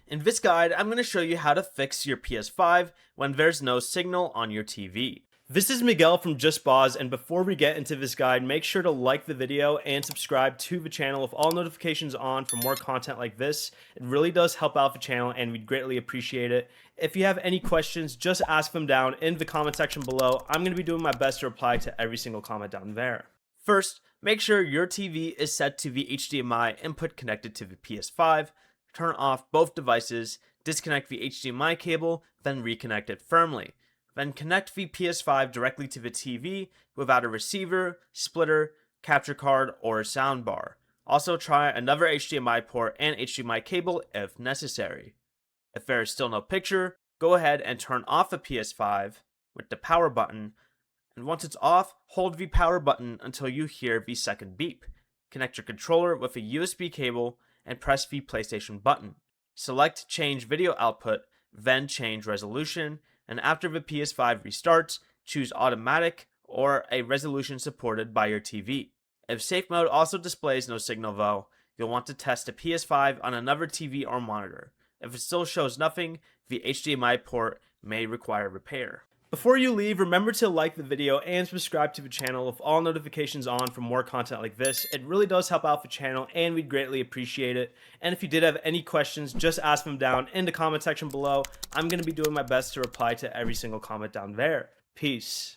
In this guide, I'm going to show you how to fix your PS5 when there's no signal on your TV. This is Miguel from Just Boz, and before we get into this guide, make sure to like the video and subscribe to the channel with all notifications on for more content like this. It really does help out the channel and we'd greatly appreciate it. If you have any questions, just ask them down in the comment section below. I'm going to be doing my best to reply to every single comment down there. First, make sure your TV is set to the HDMI input connected to the PS5. Turn off both devices, disconnect the HDMI cable, then reconnect it firmly. Then connect the PS5 directly to the TV without a receiver, splitter, capture card, or soundbar. Also try another HDMI port and HDMI cable if necessary. If there is still no picture, go ahead and turn off the PS5 with the power button, and once it's off, hold the power button until you hear the second beep. Connect your controller with a USB cable and press the PlayStation button. Select Change Video Output, then change resolution, and after the PS5 restarts, choose Automatic or a resolution supported by your TV. If Safe Mode also displays no signal though, you'll want to test the PS5 on another TV or monitor. If it still shows nothing, the HDMI port may require repair. Before you leave, remember to like the video and subscribe to the channel with all notifications on for more content like this. It really does help out the channel and we'd greatly appreciate it. And if you did have any questions, just ask them down in the comment section below. I'm going to be doing my best to reply to every single comment down there. Peace.